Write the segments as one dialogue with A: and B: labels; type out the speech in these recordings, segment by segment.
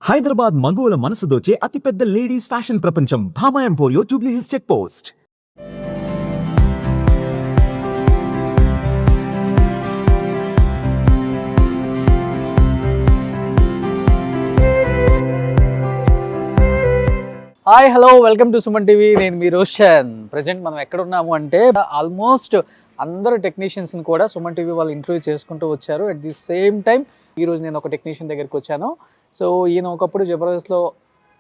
A: హైదరాబాద్ మగువల మనసు దోచే అతిపెద్ద లేడీస్ ఫ్యాషన్ ప్రపంచం Bhama Emporio Jubilee Hills check post.
B: Hi hello welcome to Suman TV. నేను మీ రోషన్. ప్రజెంట్ మనం ఎక్కడ ఉన్నాము అంటే ఆల్మోస్ట్ అందరు టెక్నీషియన్స్ని కూడా సుమన్ టీవీ వాళ్ళు ఇంటర్వ్యూ చేసుకుంటూ వచ్చారు. అట్ ది సేమ్ టైం ఈరోజు నేను ఒక టెక్నీషియన్ దగ్గరికి వచ్చాను. సో ఈయన ఒకప్పుడు జబర్దస్త్లో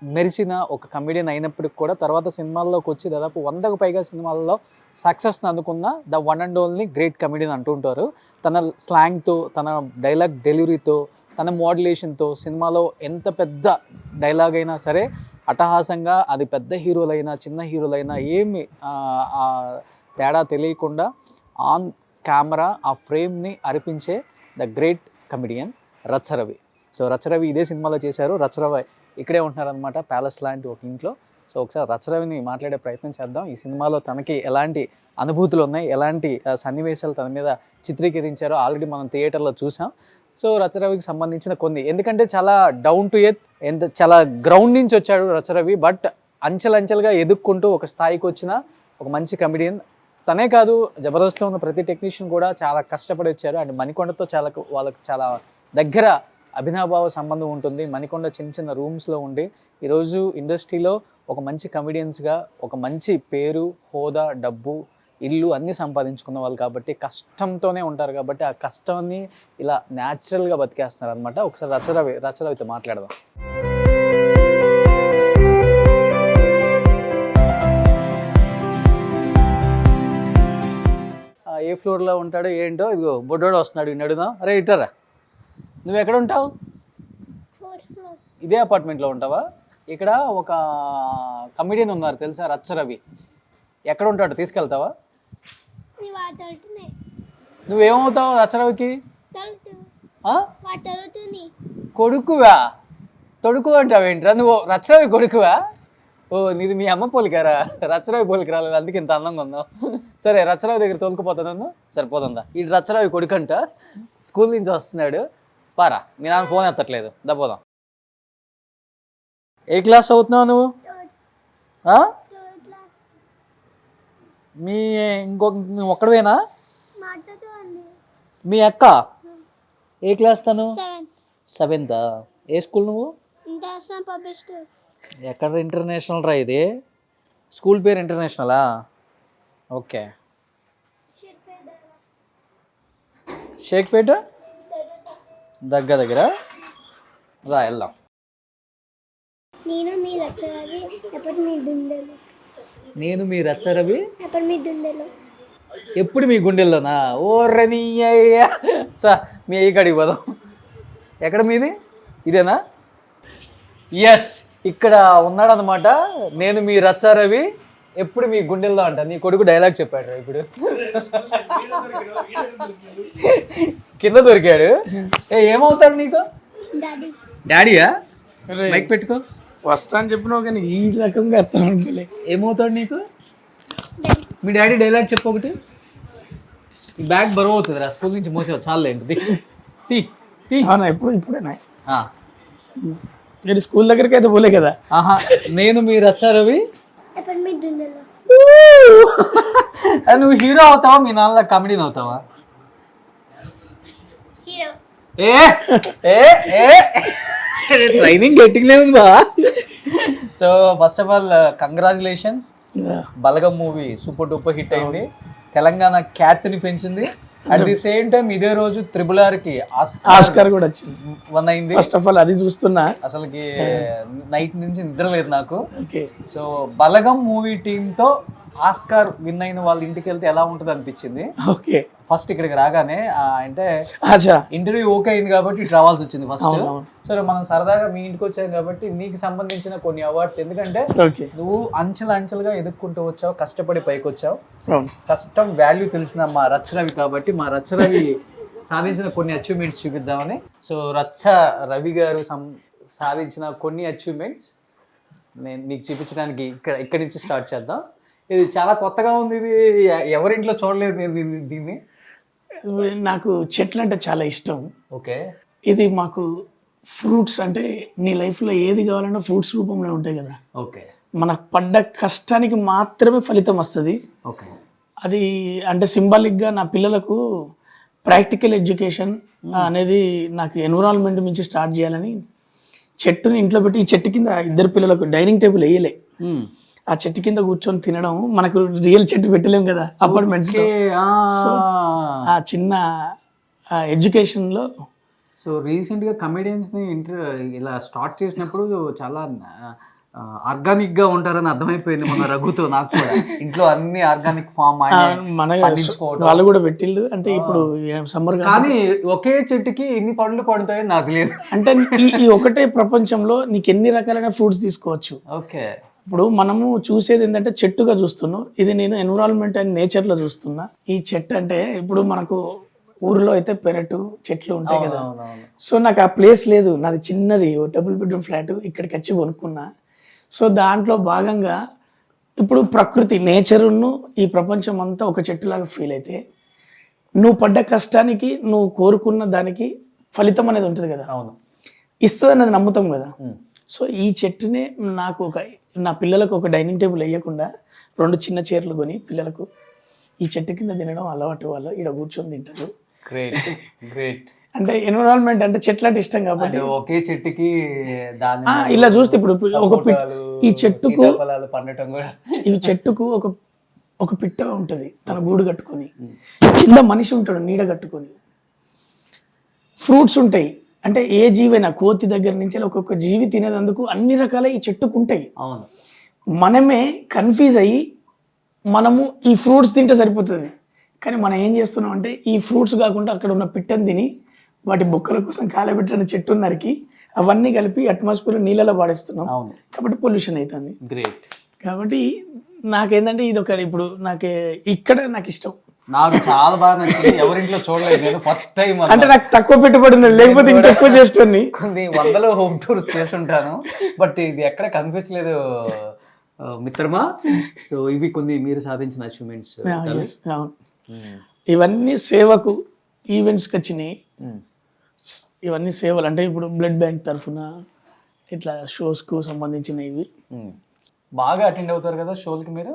B: మెరిసిన ఒక కమెడియన్ అయినప్పటికి కూడా తర్వాత సినిమాల్లోకి వచ్చి దాదాపు 100కు పైగా సినిమాల్లో సక్సెస్ని అందుకున్న the one and only great comedian అంటూ ఉంటారు. తన స్లాంగ్తో, తన డైలాగ్ డెలివరీతో, తన మోడ్యులేషన్తో సినిమాలో ఎంత పెద్ద డైలాగ్ అయినా సరే అట్టహాసంగా అది పెద్ద హీరోలైనా చిన్న హీరోలైనా ఏమి తేడా తెలియకుండా ఆన్ కెమెరా ఆ ఫ్రేమ్ని అరిపించే the great comedian Racha Ravi. So Racha Ravi ఇదే సినిమాలో చేశారు. రచ్చరవి ఇక్కడే ఉంటున్నారనమాట, ప్యాలెస్ లాంటి ఒక ఇంట్లో. సో ఒకసారి రచ్చరవిని మాట్లాడే ప్రయత్నం చేద్దాం. ఈ సినిమాలో తనకి ఎలాంటి అనుభూతులు ఉన్నాయి, ఎలాంటి సన్నివేశాలు తన మీద చిత్రీకరించారో ఆల్రెడీ మనం థియేటర్లో చూసాం. సో రచ్చరవికి సంబంధించిన కొన్ని, ఎందుకంటే చాలా డౌన్ టు ఎర్త్, చాలా గ్రౌండ్ నుంచి వచ్చాడు రచ్చరవి. బట్ అంచెలంచెలుగా ఎదుక్కుంటూ ఒక స్థాయికి వచ్చిన ఒక మంచి కమెడియన్. తనే కాదు, జబర్దస్త్లో ఉన్న ప్రతి టెక్నీషియన్ కూడా చాలా కష్టపడి వచ్చారు. అండ్ మణికొండతో వాళ్ళకి చాలా దగ్గర అభినాభావ సంబంధం ఉంటుంది. మణికొండ చిన్న చిన్న రూమ్స్లో ఉండి ఈరోజు ఇండస్ట్రీలో ఒక మంచి కమెడియన్స్గా ఒక మంచి పేరు, హోదా, డబ్బు, ఇల్లు అన్నీ సంపాదించుకున్న వాళ్ళు కాబట్టి కష్టంతోనే ఉంటారు. కాబట్టి ఆ కష్టాన్ని ఇలా న్యాచురల్గా బతికేస్తున్నారు అనమాట. ఒకసారి రచ్చరవితో మాట్లాడదాం. ఏ ఫ్లోర్లో ఉంటాడో ఏంటో, ఇదిగో బొడ్డోడు వస్తున్నాడు, ఇన్ని అడుగుదాం. అరే ఇట్టరా, నువ్వు ఎక్కడ ఉంటావు? ఇదే అపార్ట్మెంట్లో ఉంటావా? ఇక్కడ ఒక కమెడియన్ ఉన్నారు తెలుసా, రచ్చరవి. ఎక్కడ ఉంటాడు, తీసుకెళ్తావా? నువ్వేమవుతావు రచ్చరవికి? కొడుకువా? తొడుకు అంటావేంట్రా నువ్వు? రచ్చరవి కొడుకువా? ఓ నీది మీ అమ్మ పోలికారా? రచ్చరవి పోలికి రాలేదు, అందుకే ఇంత అందంగా ఉందాం. సరే రచ్చరవి దగ్గర తోలుకుపోతాను. సరిపోతుందా? ఈ రచ్చరవి కొడుకంట, స్కూల్ నుంచి వస్తున్నాడు. పారా, మీ నాన్న ఫోన్ ఎత్తట్లేదు, దబ్బోదాం. ఏ క్లాస్ చదువుతున్నావు నువ్వు? మీ ఒక్కడవేనా? మీ అక్క ఏ క్లాస్? తను 7th. ఏ స్కూల్ నువ్వు? ఎక్కడ ఇంటర్నేషనల్ రా ఇది? స్కూల్ పేరు ఇంటర్నేషనలా? ఓకే. షేక్పేట దగ్గర రా వెళ్దాం.
C: నేను మీ రచ్చరవి
B: ఎప్పుడు మీ గుండెల్లోనా? ఓ రనీయ్య సార్, మీ అయ్యి కాడికి పోదాం. ఎక్కడ మీది? ఇదేనా? ఎస్, ఇక్కడ ఉన్నాడనమాట. నేను మీ రచ్చరవి, ఎప్పుడు మీ గుండెల్లో అంట. నీ కొడుకు డైలాగ్ చెప్పాడు రా ఇప్పుడు. కింద దొరికాడు. ఏమవుతాడు నీకు? డాడీయా? మైక్ పెట్టుకో.
D: వస్తా అని చెప్పినావు కానీ ఈ రకంగా అర్థం అనుకోలే.
B: ఏమవుతాడు నీకు? మీ డాడీ డైలాగ్ చెప్పు ఒకటి. ఈ బ్యాగ్ బరువు అవుతుంది రా, స్కూల్ నుంచి మోసేవా? చాలే ఇంక తీ.
D: అవునా? ఇప్పుడేనా? మీరు స్కూల్ దగ్గరికి అయితే పోలే కదా.
B: ఆహా, నేను మీ రచ్చరవి. నువ్వు హీరో అవుతావా, మీ నాన్న కామెడీని అవుతావా? ట్రైనింగ్ గట్టిగానే ఉంది బా. So first of all congratulations. Balagam movie super duper hit అయింది, తెలంగాణ ఖ్యాతిని పెంచింది. అట్ ది సేమ్ టైం ఇదే రోజు RRRకి
D: ఆస్కార్ కూడా వచ్చింది,
B: 1 అయింది.
D: ఫస్ట్ ఆఫ్ ఆల్ అది చూస్తున్నా,
B: అసలుకి నైట్ నుంచి నిద్ర లేదు నాకు. సో బలగం మూవీ టీంతో ఆస్కార్ విన్ అయిన వాళ్ళ ఇంటికి వెళ్తే ఎలా ఉంటుంది అనిపించింది.
D: ఓకే,
B: ఫస్ట్ ఇక్కడికి రాగానే అంటే ఇంటర్వ్యూ ఓకే అయింది కాబట్టి ఇటు రావాల్సి వచ్చింది ఫస్ట్. సరే మనం సరదాగా మీ ఇంటికి వచ్చాం కాబట్టి నీకు సంబంధించిన కొన్ని అవార్డ్స్, ఎందుకంటే నువ్వు అంచెలుగా ఎదుక్కుంటూ వచ్చావు, కష్టపడి పైకి వచ్చావు. కష్టం వాల్యూ తెలిసిన మా రచ్చరవి కాబట్టి మా రచ్చరవి సాధించిన కొన్ని అచీవ్మెంట్స్ చూపిద్దామని. సో రవి గారు సాధించిన కొన్ని అచీవ్మెంట్స్ నేను మీకు చూపించడానికి ఇక్కడి నుంచి స్టార్ట్ చేద్దాం. ఇది చాలా కొత్తగా ఉంది, ఇది ఎవరింట్లో చూడలేదు నేను దీన్ని.
D: నాకు చెట్లు అంటే చాలా ఇష్టం.
B: ఓకే,
D: ఇది మాకు ఫ్రూట్స్ అంటే నీ లైఫ్లో ఏది కావాలన్నా ఫ్రూట్స్ రూపంలో ఉంటాయి కదా.
B: ఓకే
D: మనకు పడ్డ కష్టానికి మాత్రమే ఫలితం వస్తుంది.
B: ఓకే
D: అది అంటే సింబాలిక్గా నా పిల్లలకు ప్రాక్టికల్ ఎడ్యుకేషన్ అనేది నాకు ఎన్విరాన్మెంట్ నుంచి స్టార్ట్ చేయాలని చెట్టుని ఇంట్లో పెట్టి ఈ చెట్టు కింద ఇద్దరు పిల్లలకు డైనింగ్ టేబుల్ వేయలే, ఆ చెట్టు కింద కూర్చొని తినడం. మనకు రియల్ చెట్టు పెట్టలేం కదా అపార్ట్మెంట్స్. సో ఆ చిన్న ఎడ్యుకేషన్లో
B: సో రీసెంట్గా కమెడియన్స్ని ఇలా స్టార్ట్ చేసినప్పుడు చాలా ఆర్గానిక్గా ఉంటారని అర్థమైపోయింది మన రఘుతో. నాకు కూడా ఇంట్లో అన్ని ఆర్గానిక్ ఫామ్
D: మన వాళ్ళు కూడా పెట్టిళ్ళు. అంటే ఇప్పుడు సమ్మర్
B: కానీ ఒకే చెట్టుకి ఎన్ని పండ్లు పడతాయో నాకు లేదు.
D: అంటే ఈ ఒకటే ప్రపంచంలో నీకు ఎన్ని రకాలైన ఫ్రూట్స్ తీసుకోవచ్చు.
B: ఓకే
D: ఇప్పుడు మనము చూసేది ఏంటంటే చెట్టుగా చూస్తున్నాం, ఇది నేను ఎన్విరాన్మెంట్ అండ్ నేచర్లో చూస్తున్నా. ఈ చెట్టు అంటే ఇప్పుడు మనకు ఊర్లో అయితే పెరటు చెట్లు ఉంటాయి కదా. సో నాకు ఆ ప్లేస్ లేదు, నాది చిన్నది డబుల్ బెడ్రూమ్ ఫ్లాట్, ఇక్కడికి వచ్చి కొనుక్కున్నా. సో దాంట్లో భాగంగా ఇప్పుడు ప్రకృతి నేచరును ఈ ప్రపంచం అంతా ఒక చెట్టులాగా ఫీల్ అయితే నువ్వు పడ్డ కష్టానికి నువ్వు కోరుకున్న దానికి ఫలితం అనేది ఉంటుంది కదా, ఇస్తుంది అనేది నమ్ముతాం కదా. సో ఈ చెట్టునే నాకు నా పిల్లలకు ఒక డైనింగ్ టేబుల్ వేయకుండా 2 చిన్న చైర్లు కొని పిల్లలకు ఈ చెట్టు కింద తినడం అలవాటు, వాళ్ళు ఇక్కడ కూర్చొని తింటారు.
B: Great great.
D: అంటే ఎన్విరాన్మెంట్ అంటే చెట్లు అంటే ఇష్టం కాబట్టి
B: ఒకే చెట్టుకి
D: ఇలా చూస్తే ఇప్పుడు ఈ చెట్టుకు
B: పండటం కూడా,
D: ఈ చెట్టుకు ఒక పిట్ట ఉంటది తన గూడు కట్టుకొని, కింద మనిషి ఉంటాడు నీడ కట్టుకొని. ఫ్రూట్స్ ఉంటాయి, అంటే ఏ జీవైనా కోతి దగ్గర నుంచి ఒక్కొక్క జీవి తినేందుకు అన్ని రకాల ఈ చెట్టుకు ఉంటాయి.
B: అవును,
D: మనమే కన్ఫ్యూజ్ అయ్యి మనము ఈ ఫ్రూట్స్ తింటే సరిపోతుంది, కానీ మనం ఏం చేస్తున్నాం అంటే ఈ ఫ్రూట్స్ కాకుండా అక్కడ ఉన్న పిట్టని తిని వాటి బొక్కల కోసం కాలబెట్టిన చెట్టు నరికి అవన్నీ కలిపి అట్మాస్ఫియర్ నీళ్ళలో పాడేస్తున్నాం. కాబట్టి పొల్యూషన్ అవుతుంది.
B: గ్రేట్.
D: కాబట్టి నాకేంటంటే ఇది ఒక ఇప్పుడు ఇక్కడ నాకు ఇష్టం,
B: నాకు చాలా బాగా నచ్చింది. ఎవరింట్లో చూడలేదు నేను, ఫస్ట్ టైం.
D: అంటే నాకు తక్కువ పెట్టుబడి ఉంది, లేకపోతే ఇంకా ఎక్కువ చేస్తుంది.
B: కొన్ని వందల హోమ్ టూర్స్ చేస్తుంటాను, బట్ ఇది ఎక్కడ కనిపించలేదు మిత్రమా. సో ఇవి కొన్ని మీరు సాధించిన అచీవ్మెంట్స్.
D: ఇవన్నీ సేవకు ఈవెంట్స్కి వచ్చినాయి. ఇవన్నీ సేవలు అంటే ఇప్పుడు బ్లడ్ బ్యాంక్ తరఫున ఇట్లా షోస్కు సంబంధించినవి
B: బాగా అటెండ్ అవుతారు కదా షోలకి మీరు.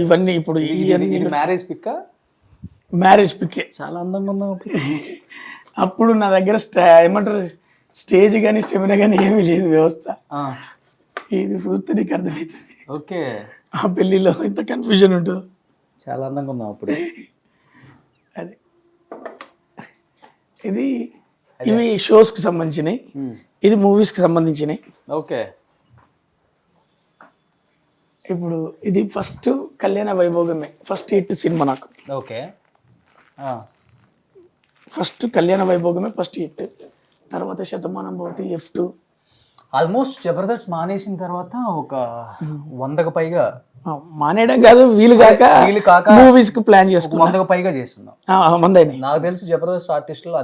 D: ఇవన్నీ ఇప్పుడు
B: మ్యారేజ్ పిక్,
D: మ్యారేజ్ పిక్
B: చాలా అందంగా ఉందా
D: అప్పుడు నా దగ్గర ఏమంటారు స్టేజ్ కానీ స్టెమినా కానీ ఏమీ లేదు వ్యవస్థ. ఇది చూస్తే నీకు అర్థమవుతుంది.
B: ఓకే,
D: ఆ పెళ్ళిలో ఇంత కన్ఫ్యూజన్ ఉంటుంది.
B: చాలా అందంగా ఉన్నావు అప్పుడు.
D: అది ఇవి షోస్కి సంబంధించినవి, ఇది మూవీస్కి సంబంధించినవి.
B: ఓకే,
D: ఇప్పుడు ఇది ఫస్ట్ కళ్యాణ వైభోగమే ఫస్ట్ హిట్ సినిమా నాకు.
B: ఓకే,
D: ఫస్ట్ కళ్యాణ వైభోగమే ఫస్ట్ హిట్, తర్వాత శతమానం భవతి, F2.
B: ఆల్మోస్ట్ జబర్దస్త్ మానేసిన తర్వాత ఒక 100కు పైగా
D: మానేయడం కాదు, వీలు కాక మూవీస్ కు ప్లాన్ చేసుకున్నాం.
B: 100కు పైగా చేస్తున్నాం. నాకు తెలిసి జబర్దస్త్ ఆర్టిస్టులు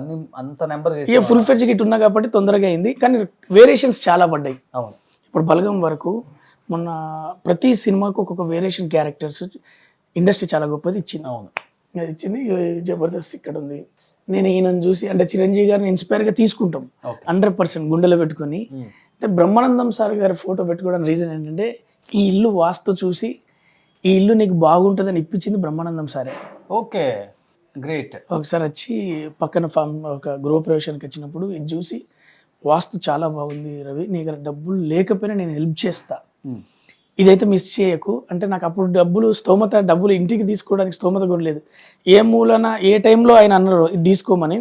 B: అంత నెంబర్ చేసి
D: ఫుల్ ఫ్లెడ్జ్ గిట్ ఉన్నా కాబట్టి తొందరగా అయింది, కానీ వేరియేషన్స్ చాలా పడ్డాయి.
B: అవును,
D: ఇప్పుడు బలగం వరకు మొన్న ప్రతి సినిమాకు ఒక్కొక్క వేరియేషన్ క్యారెక్టర్స్ ఇండస్ట్రీ చాలా గొప్పది ఇచ్చింది.
B: అవును,
D: అది ఇచ్చింది. జబర్దస్త్ ఇక్కడ ఉంది. నేను ఈయనను చూసి అంటే చిరంజీవి గారిని ఇన్స్పైర్గా తీసుకుంటాం 100% గుండెలో పెట్టుకొని. బ్రహ్మానందం సార్ గారి ఫోటో పెట్టుకోవడానికి రీజన్ ఏంటంటే ఈ ఇల్లు వాస్తు చూసి ఈ ఇల్లు నీకు బాగుంటుందని ఇప్పించింది బ్రహ్మానందం సారే.
B: Okay, great.
D: ఒకసారి వచ్చి పక్కన ఒక గృహప్రవేశానికి వచ్చినప్పుడు ఇది చూసి వాస్తు చాలా బాగుంది రవి, నీ దగ్గర డబ్బులు లేకపోయినా నేను హెల్ప్ చేస్తా, ఇదైతే మిస్ చేయకు అంటే. నాకు అప్పుడు డబ్బులు ఇంటికి తీసుకోవడానికి స్తోమత కూడా లేదు. ఏ మూలన ఏ టైంలో ఆయన అన్నారు ఇది తీసుకోమని,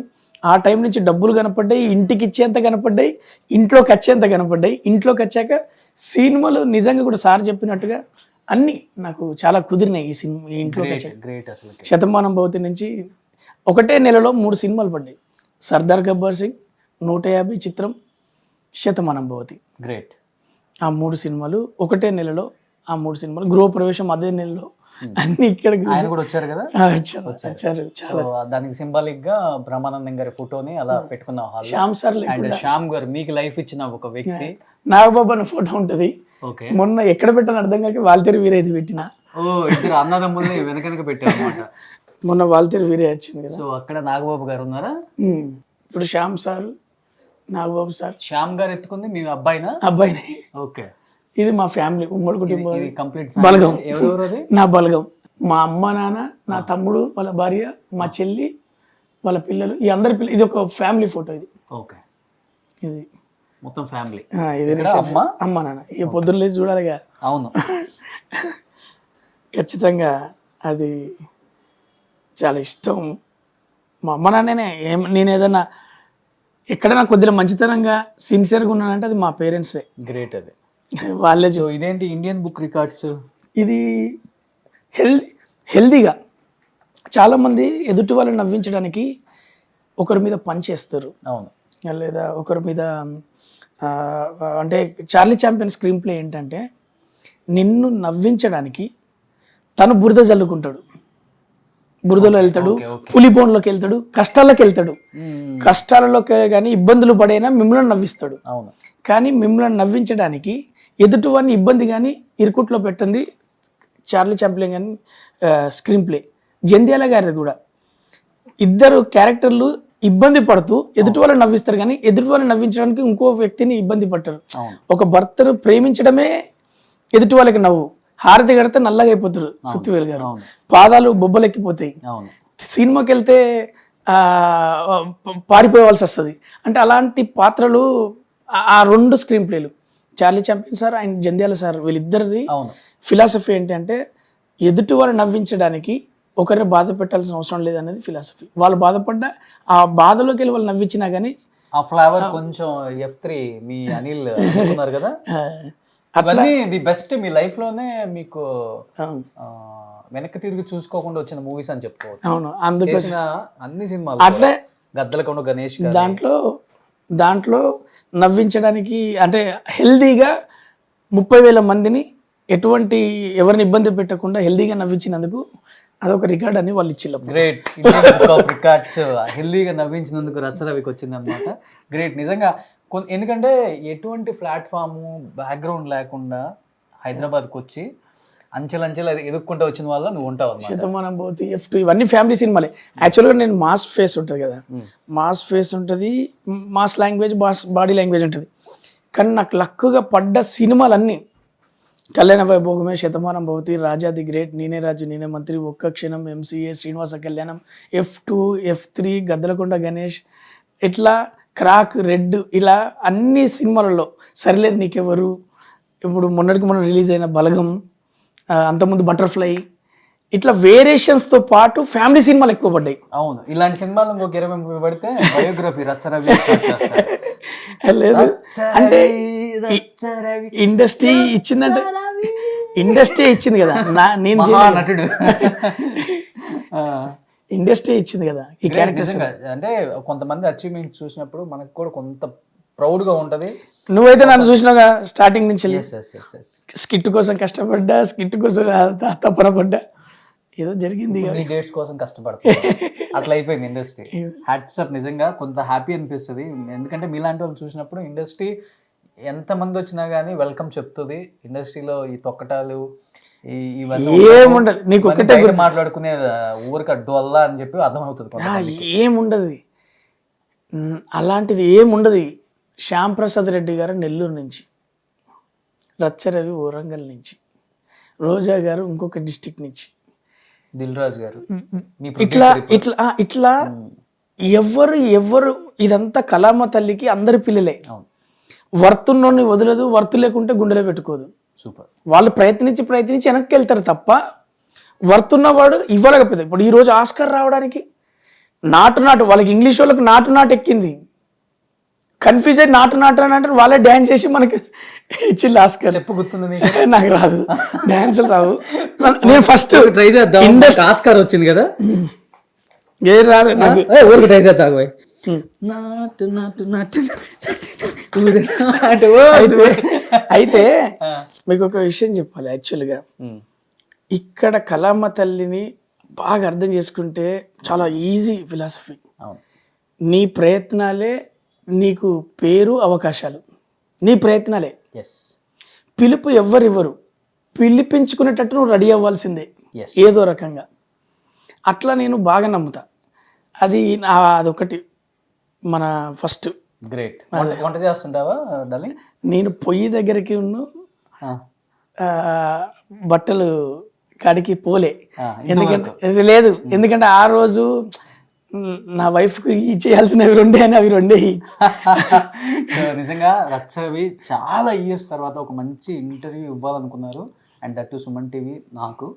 D: ఆ టైం నుంచి డబ్బులు కనపడ్డాయి, ఇంటికి ఇచ్చేంత కనపడ్డాయి, ఇంట్లోకి వచ్చేంత కనపడ్డాయి. ఇంట్లోకి వచ్చాక సినిమాలు నిజంగా కూడా సార్ చెప్పినట్టుగా అన్నీ నాకు చాలా కుదిరినాయి. ఈ సినిమా ఇంట్లోకి వచ్చాక శతమానం భవతి నుంచి ఒకటే నెలలో 3 సినిమాలు పడ్డాయి. సర్దార్ గబ్బర్ సింగ్, 150 చిత్రం, శతమానం భవతి.
B: గ్రేట్.
D: ఆ 3 సినిమాలు ఒకటే నెలలో, ఆ 3 సినిమాలు గృహప్రవేశం అదే నెలలో అన్ని ఇక్కడ
B: ఆయన కూడా వచ్చారు కదా.
D: వచ్చారు. చాలా
B: దానికి సింబాలిక్ గా బ్రహ్మానందం గారి ఫోటోని అలా పెట్టుకున్నాం.
D: శ్యామ్ సార్
B: అండ్ శ్యామ్ గారు మీకు లైఫ్ ఇచ్చిన ఒక వ్యక్తి.
D: నాగబాబు అనే ఫోటో ఉంటది, మొన్న ఎక్కడ పెట్టాను అర్థం కాక వాల్తేరు వీరైతే పెట్టిన.
B: ఇద్దరు అన్నదమ్ముల్ని వెనక పెట్టారు అనమాట.
D: మొన్న వాల్తేరు వీరే వచ్చింది కదా,
B: సో అక్కడ నాగబాబు గారు ఉన్నారా.
D: ఇప్పుడు శ్యామ్ సార్, నాగబాబు సార్
B: శ్యామ్ గారు ఎత్తుకుంది మీ అబ్బాయినా?
D: అబ్బాయిని.
B: ఓకే.
D: ఇది మా ఫ్యామిలీ, ఉమ్మడి కుటుంబం,
B: ఇది కంప్లీట్
D: బలగం.
B: ఎవరెవరు అది?
D: నా బలగం, మా అమ్మ నాన్న, నా తమ్ముడు వాళ్ళ భార్య, మా చెల్లి వాళ్ళ పిల్లలు, ఈ అందరి పిల్లలు. ఇది ఒక ఫ్యామిలీ ఫోటో. ఇది
B: ఓకే,
D: ఇది
B: మొత్తం ఫ్యామిలీ.
D: ఇది అమ్మ నాన్న. ఇక పొద్దున్న లేచి చూడాలిగా.
B: అవును.
D: ఖచ్చితంగా అది చాలా ఇష్టం. మా అమ్మ నాన్ననే. నేను ఏదన్నా ఎక్కడైనా కొద్దిగా మంచితనంగా సిన్సియర్గా ఉన్నానంటే అది మా పేరెంట్సే.
B: గ్రేట్. అది
D: వాళ్ళే.
B: సో ఇదేంటి ఇండియన్ బుక్ రికార్డ్స్?
D: ఇది హెల్దీగా చాలామంది ఎదుటి వాళ్ళని నవ్వించడానికి ఒకరి మీద పనిచేస్తారు.
B: అవును.
D: లేదా ఒకరి మీద అంటే చార్లీ చాంపియన్ స్క్రీన్ ప్లే ఏంటంటే నిన్ను నవ్వించడానికి తను బురద జల్లుకుంటాడు, బురదలో వెళ్తాడు, పులిపోన్లోకి వెళ్తాడు, కష్టాల్లోకి వెళ్తాడు. కష్టాలలోకి కానీ ఇబ్బందులు పడైనా మిమ్మల్ని నవ్విస్తాడు.
B: అవును.
D: కానీ మిమ్మల్ని నవ్వించడానికి ఎదుటివాడిని ఇబ్బంది కానీ ఇరుకుట్లో పెట్టింది చార్లీ చాంప్లిన్ కానీ స్క్రీన్ ప్లే. జంధ్యాల గారిది కూడా. ఇద్దరు క్యారెక్టర్లు ఇబ్బంది పడుతూ ఎదుటి వాళ్ళని నవ్విస్తారు కానీ ఎదుటి వాళ్ళని నవ్వించడానికి ఇంకో వ్యక్తిని ఇబ్బంది పడతారు. ఒక భర్తను ప్రేమించడమే ఎదుటి వాళ్ళకి నవ్వు. హారతి కడితే నల్లగా అయిపోతారు సుత్తివేలు గారు, పాదాలు బొబ్బలెక్కిపోతాయి. సినిమాకి వెళ్తే పారిపోవాల్సి వస్తుంది. అంటే అలాంటి పాత్రలు ఆ రెండు స్క్రీన్ ప్లేలు Charlie Chaplin sir and Jandhyala sir వీళ్ళిద్దరిది ఫిలాసఫీ ఏంటంటే ఎదుటి వాళ్ళని నవ్వించడానికి ఒకరిని బాధ పెట్టాల్సిన అవసరం లేదనేది ఫిలాసఫీ. వాళ్ళు బాధపడ్డా ఆ బాధలోకి వెళ్ళి వాళ్ళు నవ్వించినా కానీ
B: ఆ ఫ్లేవర్ కొంచెం F3 మీ అనిల్ ఉన్నారు కదా, అవన్నీ ది బెస్ట్ మీ లైఫ్ లోనే. మీకు వెనక్కి తిరిగి చూసుకోకుండా వచ్చిన మూవీస్ అని చెప్పుకోవచ్చు.
D: అవును. అందుకోసం
B: అన్ని సినిమాలు
D: అట్లే
B: గద్దలకొండ గణేష్
D: దాంట్లో నవ్వించడానికి అంటే హెల్దీగా 30,000 మందిని ఎటువంటి ఎవరిని ఇబ్బంది పెట్టకుండా హెల్దీగా నవ్వించినందుకు అదొక రికార్డ్ అని వాళ్ళు ఇచ్చిల్లు.
B: గ్రేట్. రికార్డ్స్ హెల్దీగా నవ్వించినందుకు రచరవికి వచ్చింది అనమాట. గ్రేట్ నిజంగా. ఎందుకంటే ఎటువంటి ప్లాట్ఫాము బ్యాక్గ్రౌండ్ లేకుండా హైదరాబాద్కి వచ్చి అంచెలంచెలు ఎదుక్కుంటూ వచ్చిన వల్ల నువ్వు ఉంటావు.
D: శతమానం భవతి, F2 ఇవన్నీ ఫ్యామిలీ సినిమాలే. యాక్చువల్గా నేను మాస్ ఫేస్ ఉంటుంది కదా, మాస్ ఫేస్ ఉంటుంది, మాస్ లాంగ్వేజ్, బాడీ లాంగ్వేజ్ ఉంటుంది. కానీ నాకు లక్కుగా పడ్డ సినిమాలన్నీ కళ్యాణ వైభోగమే, శతమానం భవతి, రాజా ది గ్రేట్, నేనే రాజు నేనే మంత్రి, ఒక్క క్షణం, MCA, Srinivasa Kalyanam, F2, F3, Gaddalakonda Ganesh, ఇట్లా క్రాక్, రెడ్, ఇలా అన్ని సినిమాలలో సరిలేదు నీకెవరు, ఇప్పుడు మొన్నటికి మొన్న రిలీజ్ అయిన బలగం, అంతకుముందు బటర్ఫ్లై, ఇట్లా వేరియేషన్స్తో పాటు ఫ్యామిలీ సినిమాలు ఎక్కువ పడ్డాయి.
B: అవును. ఇలాంటి సినిమాలు ఇంకొక 20 పడితే బయోగ్రఫీ రచ్చరవి
D: లేదు. అంటే ఇండస్ట్రీ ఇచ్చిందంటే ఇండస్ట్రీ ఇచ్చింది కదా, నేను
B: నటుడు
D: ఇండస్ట్రీ ఇచ్చింది కదా ఈ క్యారెక్టర్స్.
B: అంటే కొంతమంది అచీవ్మెంట్ చూసినప్పుడు మనకు కూడా కొంత ప్రౌడ్ గా ఉంటది.
D: నువ్వైతే నన్ను చూసినావుగా స్టార్టింగ్ నుంచి, స్కిట్ కోసం కష్టపడ్డా, స్కిట్ కోసం తపన పడ్డా, ఏదో జరిగింది
B: డేట్స్ కోసం కష్టపడతా, అట్లా అయిపోయింది ఇండస్ట్రీ. Hats up. నిజంగా కొంత హ్యాపీ అనిపిస్తుంది. ఎందుకంటే మీలాంటి వాళ్ళు చూసినప్పుడు ఇండస్ట్రీ ఎంతమంది వచ్చినా కానీ వెల్కమ్ చెప్తుంది. ఇండస్ట్రీలో ఈ తొక్కటాలు ఇవన్నీ
D: ఏముండదు. నీకు ఒకటే
B: మాట్లాడుకునే ఊరికి అడ్డు వల్ల అని చెప్పి అర్థమవుతుంది.
D: ఏముండదు, అలాంటిది ఏముండదు. శ్యామ్ ప్రసాద్ రెడ్డి గారు నెల్లూరు నుంచి, రచ్చరవి వరంగల్ నుంచి, రోజా గారు ఇంకొక డిస్టిక్ నుంచి,
B: దిల్ రాజు గారు,
D: ఇట్లా ఇట్లా ఇట్లా ఎవరు ఇదంతా కళామ తల్లికి అందరి పిల్లలే. వర్తున్నోని వదలదు, వర్తు లేకుంటే గుండెలో పెట్టుకోదు.
B: సూపర్.
D: వాళ్ళు ప్రయత్నించి వెనక్కి వెళ్తారు తప్ప వర్తున్నవాడు ఇవ్వలేకపోతే. ఇప్పుడు ఈరోజు ఆస్కార్ రావడానికి నాటు వాళ్ళకి ఇంగ్లీష్ వాళ్ళకి నాటు ఎక్కింది, కన్ఫ్యూజ్ అయ్యి నాటు అని అంటే వాళ్ళే డ్యాన్స్ చేసి మనకి ఇచ్చింది ఆస్కార్.
B: గుర్తుంది
D: నాకు రాదు, డ్యాన్సులు రావు. నేను ఫస్ట్
B: ట్రై చేద్దాం. ఇండస్ట్రీ ఆస్కార్ వచ్చింది కదా,
D: ఏ రాదు నాకు.
B: ఊరికి ట్రై చేద్దాం.
D: అయితే మీకు ఒక విషయం చెప్పాలి. యాక్చువల్గా ఇక్కడ కళామ తల్లిని బాగా అర్థం చేసుకుంటే చాలా ఈజీ ఫిలాసఫీ. నీ ప్రయత్నాలే నీకు పేరు, అవకాశాలు. నీ ప్రయత్నాలే. పిలుపు ఎవ్వరివ్వరు, పిలిపించుకునేటట్టు నువ్వు రెడీ అవ్వాల్సిందే ఏదో రకంగా. అట్లా నేను బాగా నమ్ముతా. అదొకటి మన ఫస్ట్
B: గ్రేట్. వంట చేస్తుంటావా డార్లింగ్?
D: నేను పొయ్యి దగ్గరికి బట్టలు కాడికి పోలే. ఎందుకంటే లేదు, ఎందుకంటే ఆ రోజు నా వైఫ్కి చేయాల్సినవి రెండే అని అవి రెండే.
B: సో నిజంగా రచ్చరవి చాలా ఇయర్స్ తర్వాత ఒక మంచి ఇంటర్వ్యూ ఇవ్వాలనుకున్నారు, and that to Suman TV. నాకు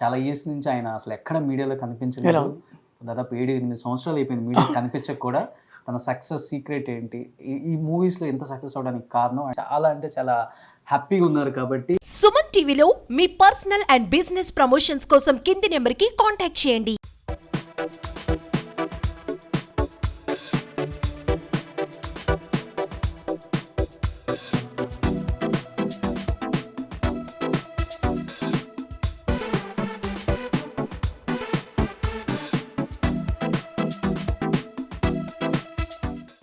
B: చాలా ఇయర్స్ నుంచి ఆయన అసలు ఎక్కడ మీడియాలో కనిపించలేదు. దాదాపు 7-8 సంవత్సరాలు అయిపోయింది మీడియా కనిపించక కూడా. తన సక్సెస్ సీక్రెట్ ఏంటి, ఈ మూవీస్లో ఎంత సక్సెస్ అవడానికి కారణం, చాలా అంటే చాలా హ్యాపీగా ఉన్నారు. కాబట్టి
E: సుమన్ టీవీలో మీ పర్సనల్ అండ్ బిజినెస్ ప్రమోషన్స్ కోసం కింది నెంబర్కి కాంటాక్ట్ చేయండి.